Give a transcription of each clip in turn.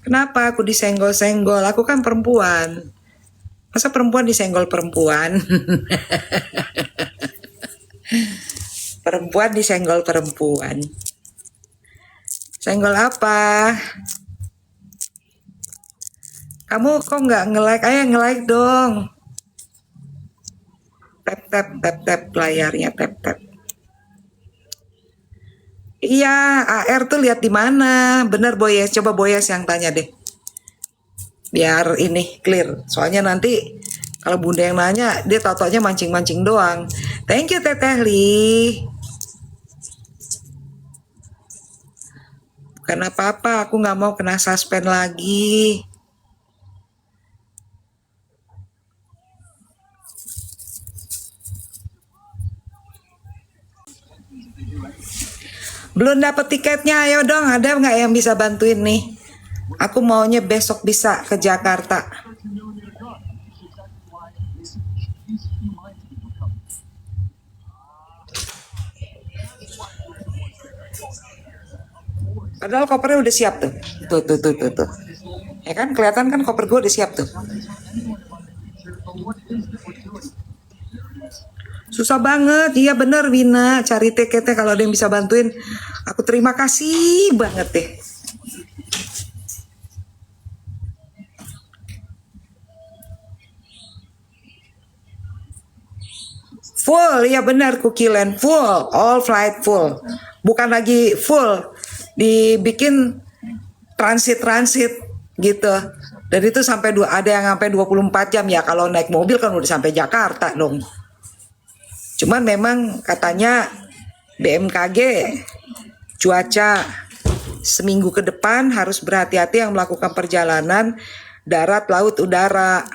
Kenapa aku disenggol-senggol? Aku kan perempuan. Masa perempuan disenggol perempuan? Perempuan disenggol perempuan. Senggol apa? Kamu kok nggak nge-like? Ayo nge-like dong. Tap tap tap tap layarnya tap tap. Iya, AR tuh lihat di mana? Bener Boyes, coba Boyes yang tanya deh. Biar ini clear. Soalnya nanti kalau Bunda yang nanya, dia tau-taunya mancing-mancing doang. Thank you Teteh Li. Bukan apa-apa, aku nggak mau kena suspend lagi. Belum dapat tiketnya, ayo dong, ada nggak yang bisa bantuin nih? Aku maunya besok bisa ke Jakarta. Padahal kopernya udah siap tuh. Tuh. Ya kan, kelihatan kan koper gue udah siap tuh. Susah banget, iya bener Wina, cari tiketnya kalau ada yang bisa bantuin. Aku terima kasih banget deh. Full, ya benar Kukilen, full, all flight full. Bukan lagi full, dibikin transit gitu. Dan itu sampai ada yang sampai 24 jam ya, kalau naik mobil kan udah sampai Jakarta dong. Cuman memang katanya BMKG cuaca seminggu ke depan harus berhati-hati yang melakukan perjalanan darat, laut, udara.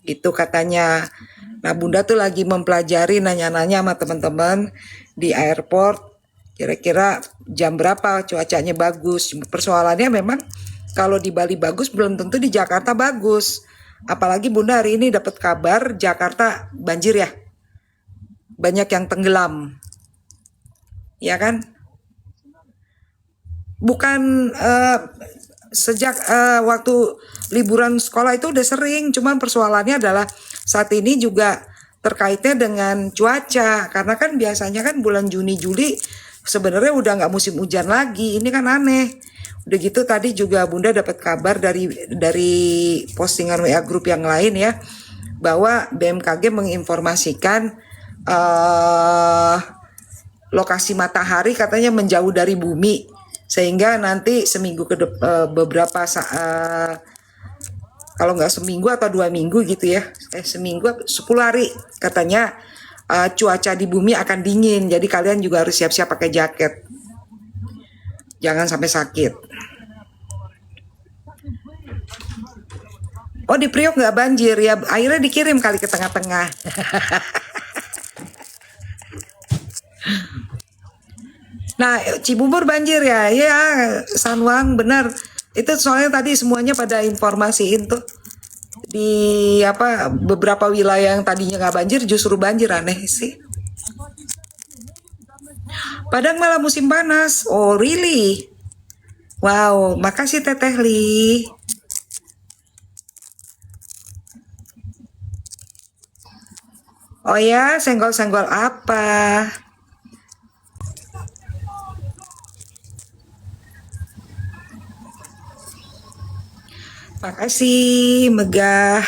Gitu katanya. Nah Bunda tuh lagi mempelajari nanya-nanya sama teman-teman di airport. Kira-kira jam berapa cuacanya bagus. Persoalannya memang kalau di Bali bagus belum tentu di Jakarta bagus. Apalagi Bunda hari ini dapat kabar Jakarta banjir ya. Banyak yang tenggelam. Ya kan? Bukan sejak waktu liburan sekolah itu udah sering, cuman persoalannya adalah saat ini juga terkaitnya dengan cuaca, karena kan biasanya kan bulan Juni Juli sebenarnya udah nggak musim hujan lagi, ini kan aneh. Udah gitu tadi juga Bunda dapat kabar dari postingan WA grup yang lain ya, bahwa BMKG menginformasikan lokasi matahari katanya menjauh dari bumi, sehingga nanti seminggu beberapa kalau nggak seminggu atau 2 minggu gitu ya, seminggu 10 hari katanya cuaca di bumi akan dingin, jadi kalian juga harus siap-siap pakai jaket, jangan sampai sakit. Oh di Priok nggak banjir ya, airnya dikirim kali ke tengah-tengah. Nah, Cibubur banjir ya, ya Sanwang benar. Itu soalnya tadi semuanya pada informasiin tuh di beberapa wilayah yang tadinya nggak banjir justru banjir, aneh sih. Padang malah musim panas. Oh really? Wow, makasih Teteh Li. Oh ya, senggol-senggol apa? Makasih, Megah.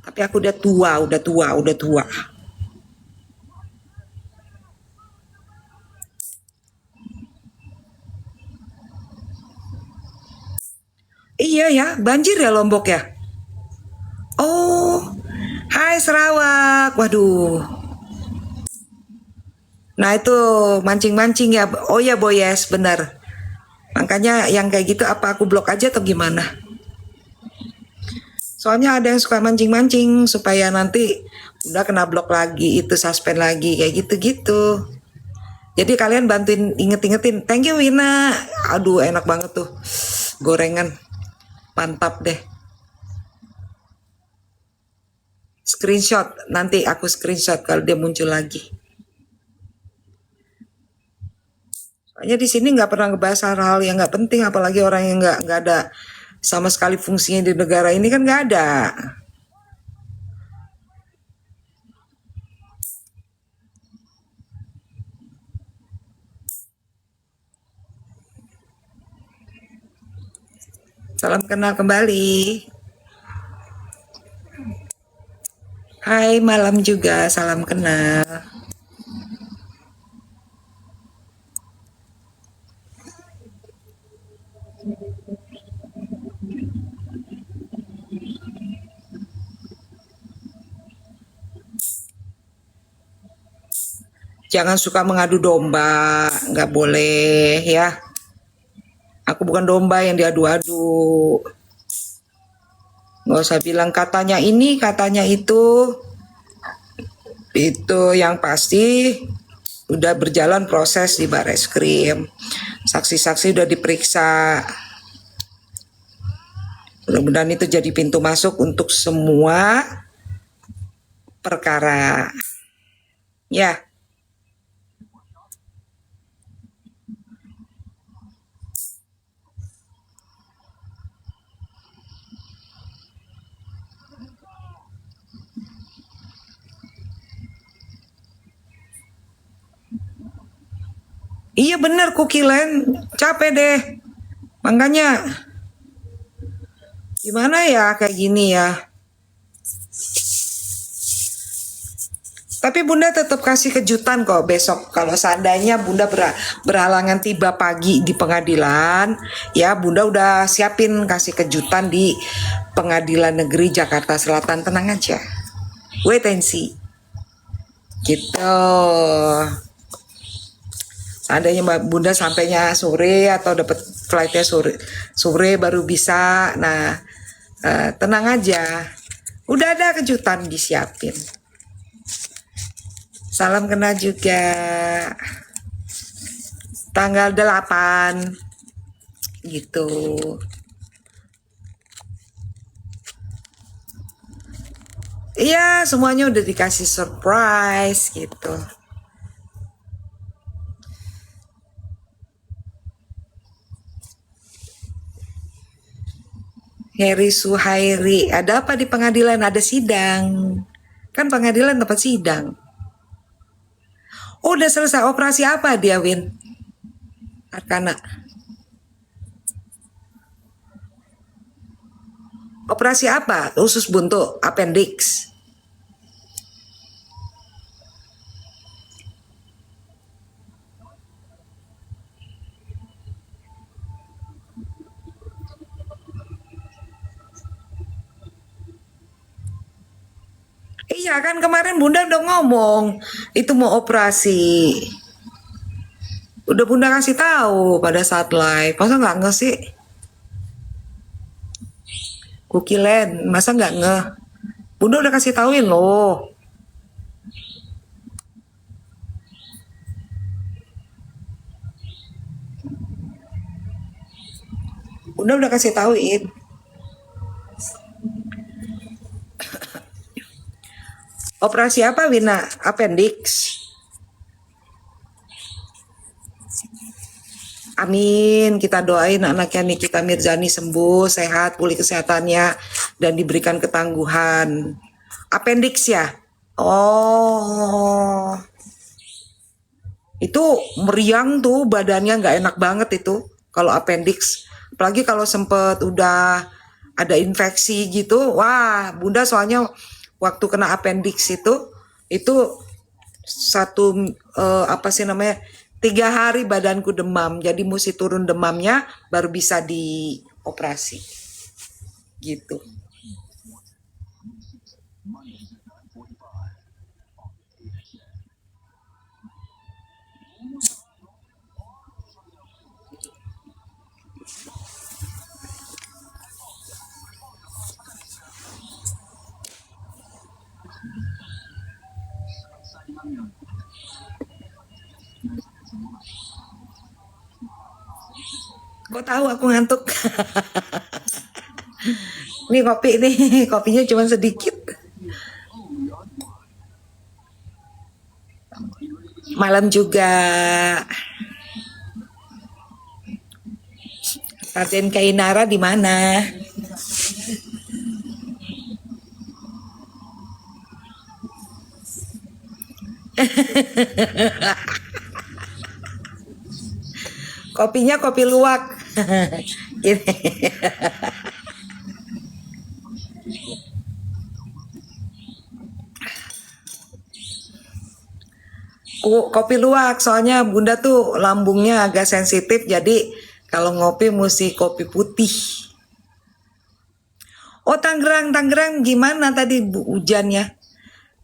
Tapi aku udah tua. Iya ya, banjir ya Lombok ya? Oh, hai Sarawak. Waduh. Nah itu mancing-mancing ya. Oh ya Boyes, benar. Makanya yang kayak gitu apa aku blok aja atau gimana? Soalnya ada yang suka mancing-mancing supaya nanti udah kena blok lagi, itu suspend lagi, kayak gitu-gitu. Jadi kalian bantuin inget-ingetin. Thank you Wina. Aduh enak banget tuh. Gorengan. Mantap deh. Screenshot, nanti aku screenshot kalau dia muncul lagi. Soalnya di sini nggak pernah ngebahas hal-hal yang nggak penting, apalagi orang yang nggak ada sama sekali fungsinya di negara ini kan nggak ada. Salam kenal kembali. Hai, malam juga, salam kenal. Jangan suka mengadu domba, nggak boleh ya. Aku bukan domba yang diadu-adu. Nggak usah bilang katanya ini, katanya itu. Itu yang pasti udah berjalan proses di Barreskrim. Saksi-saksi udah diperiksa. Mudah-mudahan itu jadi pintu masuk untuk semua perkara. Ya. Iya bener Kukilen, capek deh. Makanya gimana ya kayak gini ya. Tapi Bunda tetap kasih kejutan kok besok. Kalau seandainya Bunda berhalangan tiba pagi di pengadilan, ya Bunda udah siapin kasih kejutan di Pengadilan Negeri Jakarta Selatan. Tenang aja. Wait and see. Gitu. Seandainya Bunda sampainya sore atau dapat flightnya sore baru bisa. Nah, tenang aja. Udah ada kejutan disiapin. Salam kenal juga. Tanggal 8 gitu. Iya, semuanya udah dikasih surprise gitu. Heri Suhairi, ada apa di pengadilan? Ada sidang. Kan pengadilan tempat sidang. Oh, udah selesai. Operasi apa dia, Win? Arkana. Operasi apa? Usus buntu, appendix. Iya kan kemarin Bunda udah ngomong itu mau operasi. Udah Bunda kasih tahu pada saat live. Masa nggak nge sih? Kukilen, masa nggak nge? Bunda udah kasih tauin loh. Bunda udah kasih tauin. Operasi apa Wina? Appendix. Amin, kita doain anaknya Nikita Mirzani sembuh, sehat, pulih kesehatannya, dan diberikan ketangguhan. Appendix ya? Oh, itu meriang tuh, badannya nggak enak banget itu, kalau appendix. Apalagi kalau sempet udah ada infeksi gitu, wah Bunda soalnya waktu kena appendix itu satu apa sih namanya 3 hari badanku demam, jadi mesti turun demamnya baru bisa dioperasi gitu. Kok tahu aku ngantuk? Nih kopi nih, kopinya cuma sedikit. Malam juga. Raden Kainara di mana? Kopinya kopi luwak. Gini. Kopi luwak, soalnya Bunda tuh lambungnya agak sensitif, jadi kalau ngopi mesti kopi putih. Oh, Tangerang gimana tadi hujannya?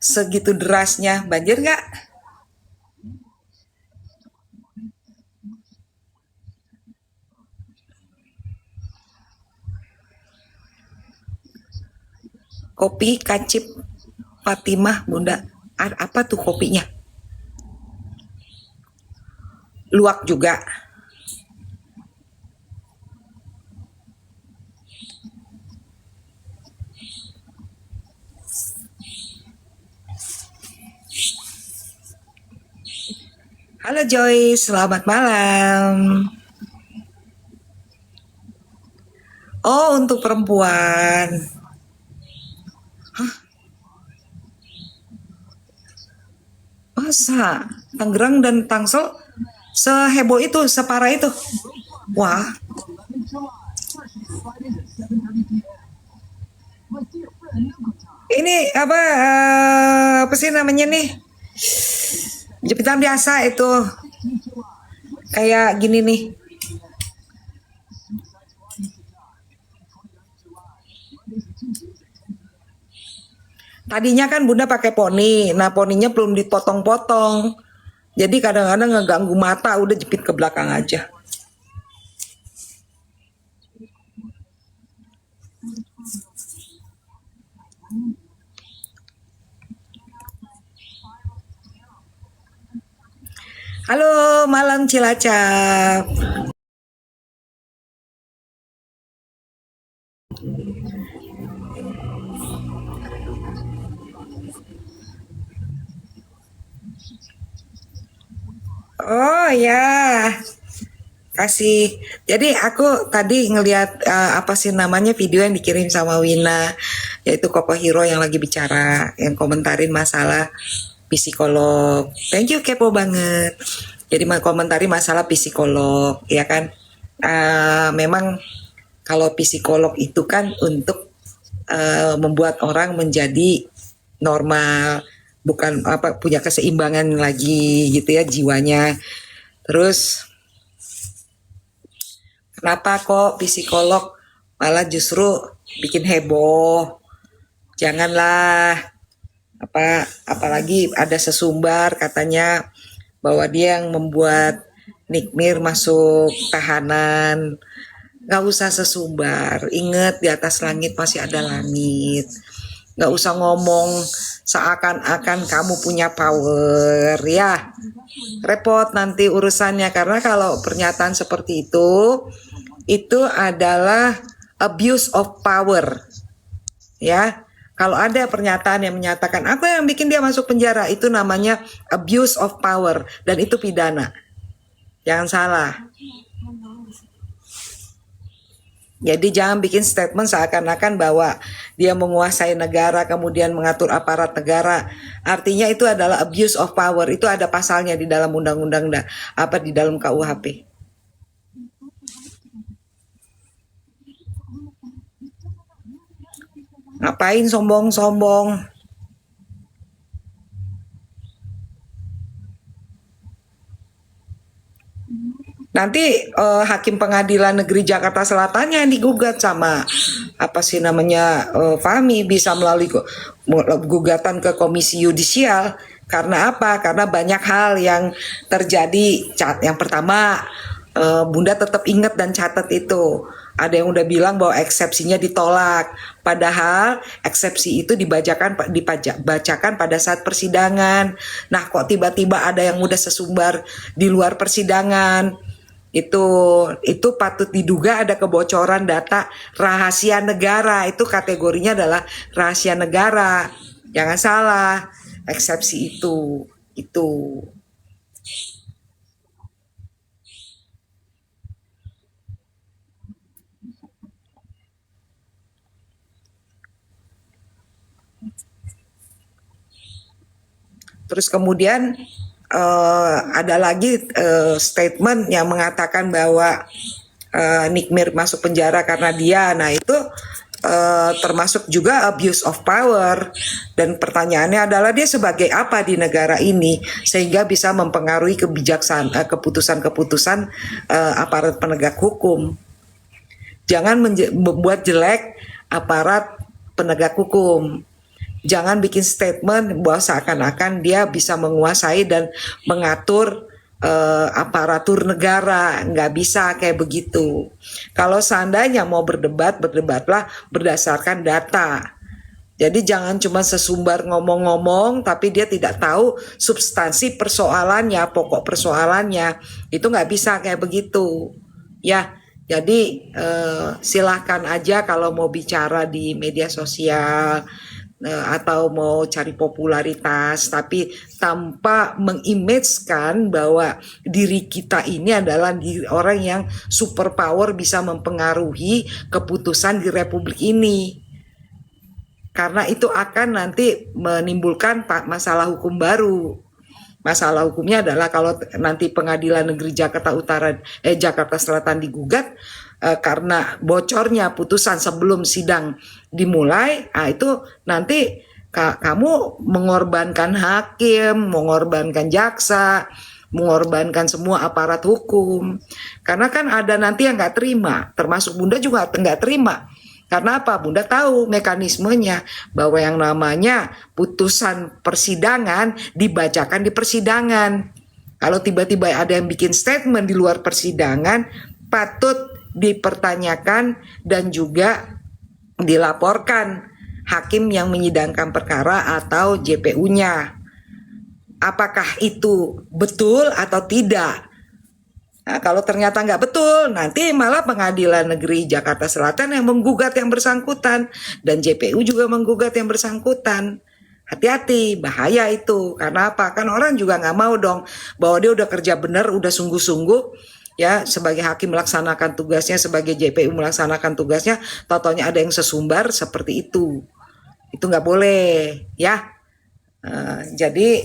Segitu derasnya, banjir nggak? Kopi Kacip Fatimah, Bunda. Apa tuh kopinya? Luwak juga. Halo Joy, selamat malam. Oh, untuk perempuan. Hah? Masa Tangerang dan Tangsel seheboh itu, separah itu? Wah. Ini apa sih namanya nih? Jepitan biasa itu. Kayak gini nih. Tadinya kan Bunda pakai poni. Nah, poninya belum dipotong-potong. Jadi kadang-kadang ngeganggu mata, udah jepit ke belakang aja. Halo, malam Cilacap. Oh ya, kasih. Jadi aku tadi ngelihat apa sih namanya video yang dikirim sama Wina, yaitu Koko Hero yang lagi bicara, yang komentarin masalah psikolog. Thank you, kepo banget. Jadi komentari masalah psikolog, ya kan? Memang kalau psikolog itu kan untuk membuat orang menjadi normal, bukan apa punya keseimbangan lagi gitu ya jiwanya. Terus kenapa kok psikolog malah justru bikin heboh? Janganlah, apalagi ada sesumbar katanya bahwa dia yang membuat Nikmir masuk tahanan. Gak usah sesumbar, inget di atas langit masih ada langit. Gak usah ngomong seakan-akan kamu punya power ya. Repot nanti urusannya, karena kalau pernyataan seperti itu adalah abuse of power ya. Kalau ada pernyataan yang menyatakan aku yang bikin dia masuk penjara, itu namanya abuse of power dan itu pidana. Jangan salah. Jadi jangan bikin statement seakan-akan bahwa dia menguasai negara kemudian mengatur aparat negara. Artinya itu adalah abuse of power. Itu ada pasalnya di dalam undang-undang di dalam KUHP. Ngapain sombong-sombong? Nanti Hakim Pengadilan Negeri Jakarta Selatannya yang digugat sama apa sih namanya Fahmi, bisa melalui gugatan ke Komisi Yudisial. Karena apa? Karena banyak hal yang terjadi. Yang pertama, Bunda tetap ingat dan catat itu. Ada yang udah bilang bahwa eksepsinya ditolak. Padahal eksepsi itu dibacakan pada saat persidangan. Nah, kok tiba-tiba ada yang udah sesumbar di luar persidangan? Itu patut diduga ada kebocoran data rahasia negara. Itu kategorinya adalah rahasia negara. Jangan salah, eksepsi itu. Terus kemudian ada lagi statement yang mengatakan bahwa Nick Mir masuk penjara karena dia. Nah itu termasuk juga abuse of power, dan pertanyaannya adalah dia sebagai apa di negara ini sehingga bisa mempengaruhi keputusan-keputusan aparat penegak hukum. Jangan membuat jelek aparat penegak hukum. Jangan bikin statement bahwa seakan-akan dia bisa menguasai dan mengatur aparatur negara. Nggak bisa kayak begitu. Kalau seandainya mau berdebat, berdebatlah berdasarkan data. Jadi jangan cuma sesumbar ngomong-ngomong tapi dia tidak tahu substansi persoalannya, pokok persoalannya. Itu nggak bisa kayak begitu. Ya, jadi silahkan aja kalau mau bicara di media sosial atau mau cari popularitas, tapi tanpa mengimagekan bahwa diri kita ini adalah orang yang super power bisa mempengaruhi keputusan di Republik ini. Karena itu akan nanti menimbulkan masalah hukum baru. Masalah hukumnya adalah kalau nanti Pengadilan Negeri Jakarta Selatan digugat karena bocornya putusan sebelum sidang dimulai, itu nanti kamu mengorbankan hakim, mengorbankan jaksa, mengorbankan semua aparat hukum. Karena kan ada nanti yang nggak terima, termasuk Bunda juga nggak terima. Karena apa? Bunda tahu mekanismenya bahwa yang namanya putusan persidangan dibacakan di persidangan. Kalau tiba-tiba ada yang bikin statement di luar persidangan, patut dipertanyakan dan juga dilaporkan hakim yang menyidangkan perkara atau JPU-nya. Apakah itu betul atau tidak? Nah, kalau ternyata nggak betul, nanti malah Pengadilan Negeri Jakarta Selatan yang menggugat yang bersangkutan dan JPU juga menggugat yang bersangkutan. Hati-hati, bahaya itu. Karena apa? Kan orang juga nggak mau dong bahwa dia udah kerja benar, udah sungguh-sungguh ya sebagai hakim melaksanakan tugasnya, sebagai JPU melaksanakan tugasnya, totonya ada yang sesumbar seperti itu. Itu nggak boleh, ya. Jadi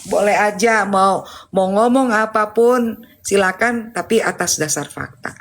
boleh aja mau ngomong apapun silakan, tapi atas dasar fakta.